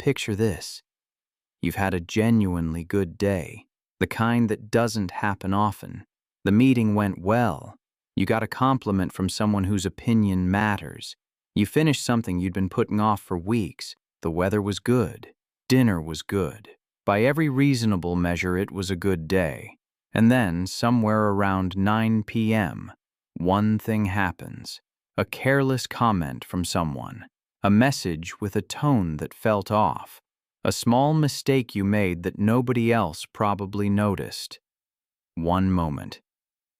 picture this. You've had a genuinely good day, the kind that doesn't happen often. The meeting went well. You got a compliment from someone whose opinion matters. You finished something you'd been putting off for weeks. The weather was good. Dinner was good. By every reasonable measure, it was a good day. And then, somewhere around 9 p.m., one thing happens. A careless comment from someone. A message with a tone that felt off. A small mistake you made that nobody else probably noticed. One moment.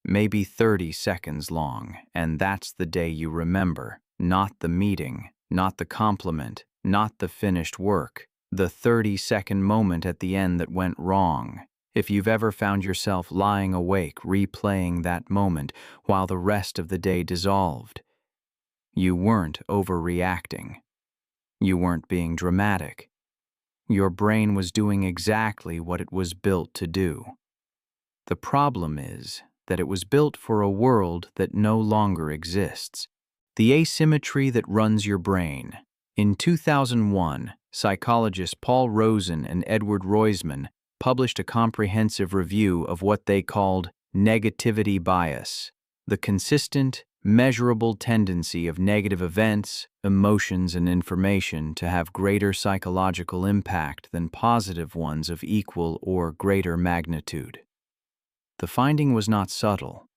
Maybe 30 seconds long, and that's the day you remember. Not the meeting, not the compliment, not the finished work. The 30-second moment at the end that went wrong. If you've ever found yourself lying awake replaying that moment while the rest of the day dissolved, you weren't overreacting. You weren't being dramatic. Your brain was doing exactly what it was built to do. The problem is that it was built for a world that no longer exists. The asymmetry that runs your brain. In 2001, psychologists Paul Rosen and Edward Roisman published a comprehensive review of what they called negativity bias, the consistent, measurable tendency of negative events, emotions, and information to have greater psychological impact than positive ones of equal or greater magnitude. The finding was not subtle.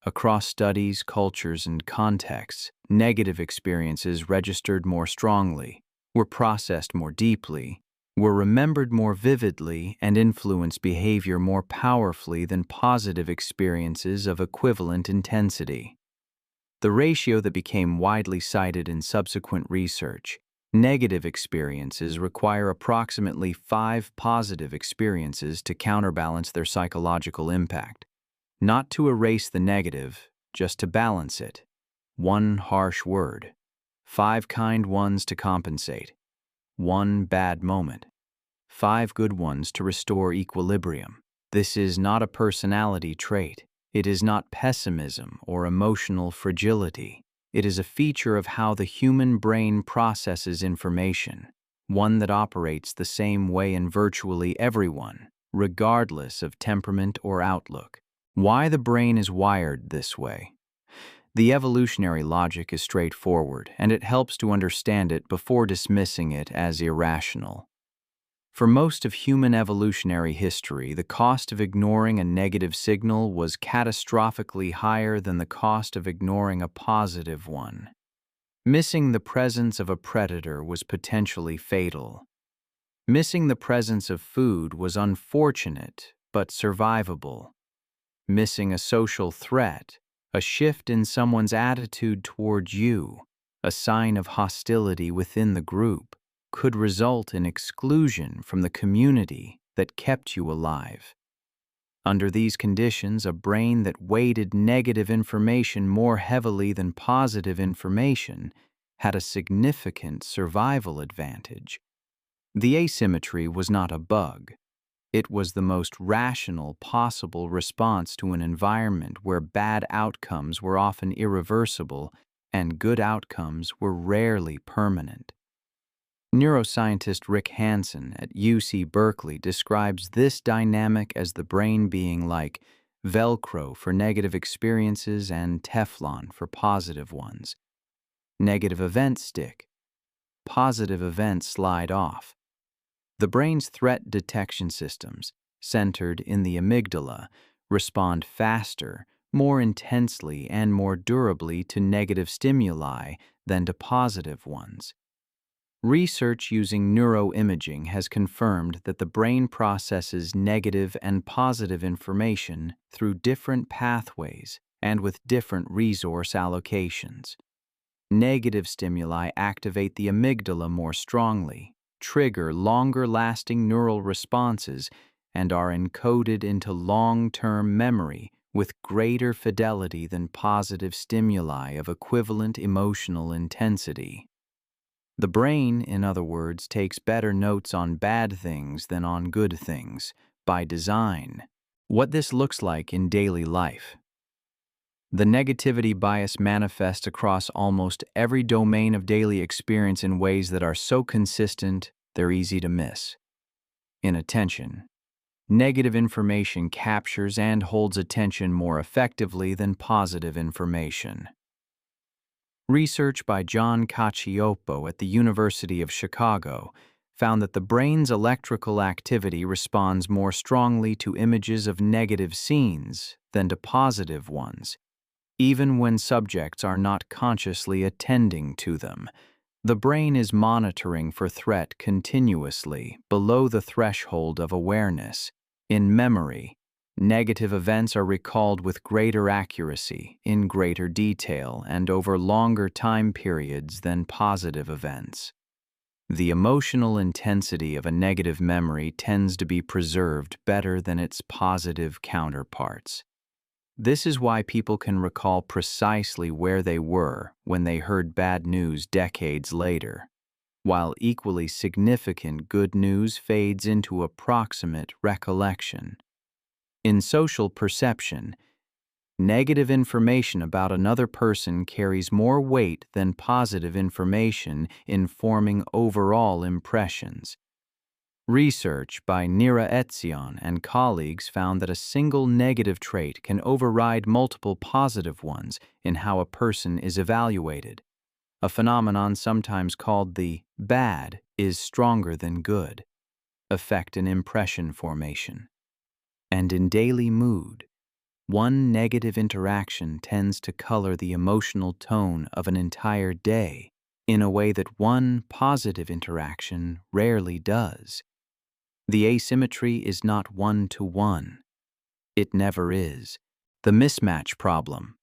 Across studies, cultures, and contexts, negative experiences registered more strongly, were processed more deeply, were remembered more vividly, and influenced behavior more powerfully than positive experiences of equivalent intensity. The ratio that became widely cited in subsequent research: negative experiences require approximately 5 positive experiences to counterbalance their psychological impact. Not to erase the negative, just to balance it. 1 harsh word. 5 kind ones to compensate. 1 bad moment. 5 good ones to restore equilibrium. This is not a personality trait. It is not pessimism or emotional fragility. It is a feature of how the human brain processes information, one that operates the same way in virtually everyone, regardless of temperament or outlook. Why the brain is wired this way? The evolutionary logic is straightforward, and it helps to understand it before dismissing it as irrational. For most of human evolutionary history, the cost of ignoring a negative signal was catastrophically higher than the cost of ignoring a positive one. Missing the presence of a predator was potentially fatal. Missing the presence of food was unfortunate but survivable. Missing a social threat, a shift in someone's attitude toward you, a sign of hostility within the group, could result in exclusion from the community that kept you alive. Under these conditions, a brain that weighted negative information more heavily than positive information had a significant survival advantage. The asymmetry was not a bug. It was the most rational possible response to an environment where bad outcomes were often irreversible and good outcomes were rarely permanent. Neuroscientist Rick Hansen at UC Berkeley describes this dynamic as the brain being like Velcro for negative experiences and Teflon for positive ones. Negative events stick. Positive events slide off. The brain's threat detection systems, centered in the amygdala, respond faster, more intensely, and more durably to negative stimuli than to positive ones. Research using neuroimaging has confirmed that the brain processes negative and positive information through different pathways and with different resource allocations. Negative stimuli activate the amygdala more strongly, trigger longer-lasting neural responses, and are encoded into long-term memory with greater fidelity than positive stimuli of equivalent emotional intensity. The brain, in other words, takes better notes on bad things than on good things, by design. What this looks like in daily life. The negativity bias manifests across almost every domain of daily experience in ways that are so consistent, they're easy to miss. Inattention. Negative information captures and holds attention more effectively than positive information. Research by John Cacioppo at the University of Chicago found that the brain's electrical activity responds more strongly to images of negative scenes than to positive ones, even when subjects are not consciously attending to them. The brain is monitoring for threat continuously below the threshold of awareness. In memory, negative events are recalled with greater accuracy, in greater detail, and over longer time periods than positive events. The emotional intensity of a negative memory tends to be preserved better than its positive counterparts. This is why people can recall precisely where they were when they heard bad news decades later, while equally significant good news fades into approximate recollection. In social perception, negative information about another person carries more weight than positive information in forming overall impressions. Research by neuroscience and colleagues found that a single negative trait can override multiple positive ones in how a person is evaluated. A phenomenon sometimes called the bad is stronger than good effect in impression formation. And in daily mood, one negative interaction tends to color the emotional tone of an entire day in a way that one positive interaction rarely does. The asymmetry is not one-to-one. It never is. The mismatch problem.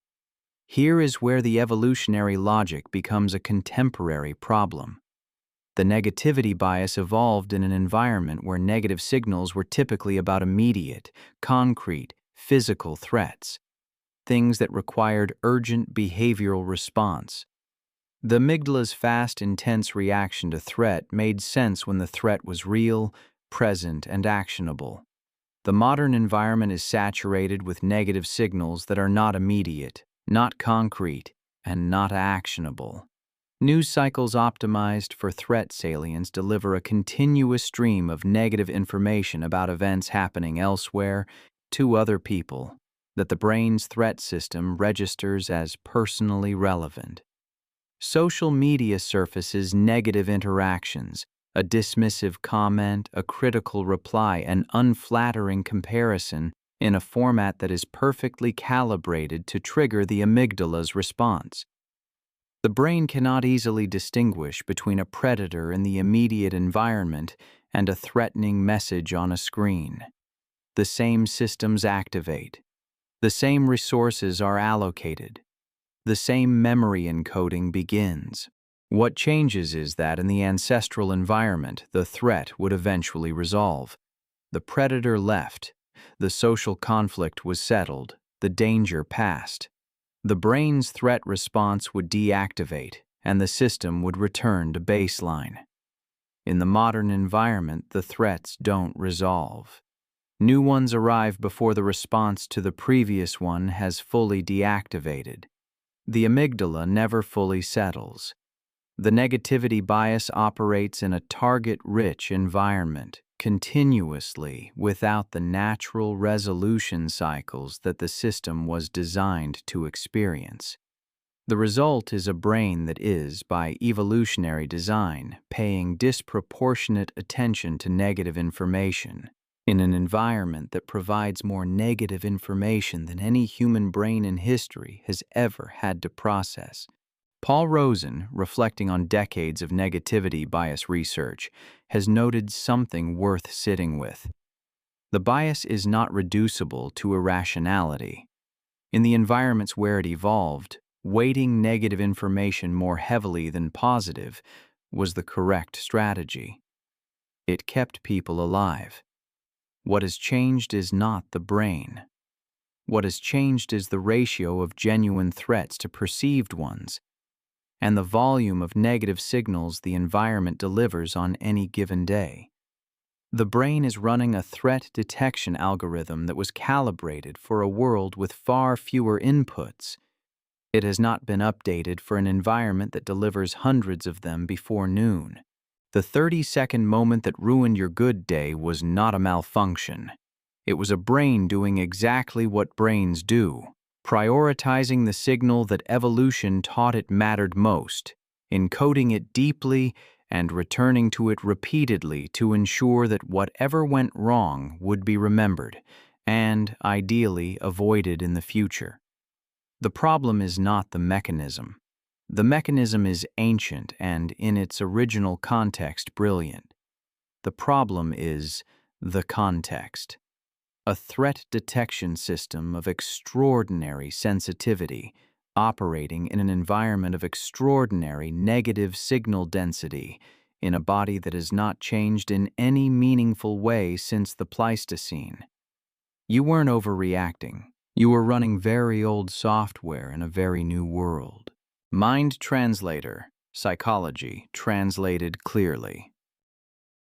Here is where the evolutionary logic becomes a contemporary problem. The negativity bias evolved in an environment where negative signals were typically about immediate, concrete, physical threats, things that required urgent behavioral response. The amygdala's fast, intense reaction to threat made sense when the threat was real, present, and actionable. The modern environment is saturated with negative signals that are not immediate, not concrete, and not actionable. News cycles optimized for threat salience deliver a continuous stream of negative information about events happening elsewhere to other people that the brain's threat system registers as personally relevant. Social media surfaces negative interactions, a dismissive comment, a critical reply, an unflattering comparison in a format that is perfectly calibrated to trigger the amygdala's response. The brain cannot easily distinguish between a predator in the immediate environment and a threatening message on a screen. The same systems activate. The same resources are allocated. The same memory encoding begins. What changes is that in the ancestral environment, the threat would eventually resolve. The predator left. The social conflict was settled. The danger passed. The brain's threat response would deactivate, and the system would return to baseline. In the modern environment, the threats don't resolve. New ones arrive before the response to the previous one has fully deactivated. The amygdala never fully settles. The negativity bias operates in a target-rich environment, continuously, without the natural resolution cycles that the system was designed to experience. The result is a brain that is, by evolutionary design, paying disproportionate attention to negative information, in an environment that provides more negative information than any human brain in history has ever had to process. Paul Rosen, reflecting on decades of negativity bias research, has noted something worth sitting with. The bias is not reducible to irrationality. In the environments where it evolved, weighting negative information more heavily than positive was the correct strategy. It kept people alive. What has changed is not the brain. What has changed is the ratio of genuine threats to perceived ones, and the volume of negative signals the environment delivers on any given day. The brain is running a threat detection algorithm that was calibrated for a world with far fewer inputs. It has not been updated for an environment that delivers hundreds of them before noon. The 30-second moment that ruined your good day was not a malfunction. It was a brain doing exactly what brains do, prioritizing the signal that evolution taught it mattered most, encoding it deeply and returning to it repeatedly to ensure that whatever went wrong would be remembered and, ideally, avoided in the future. The problem is not the mechanism. The mechanism is ancient and, in its original context, brilliant. The problem is the context. A threat detection system of extraordinary sensitivity, operating in an environment of extraordinary negative signal density, in a body that has not changed in any meaningful way since the Pleistocene. You weren't overreacting. You were running very old software in a very new world. Mind translator, psychology translated clearly.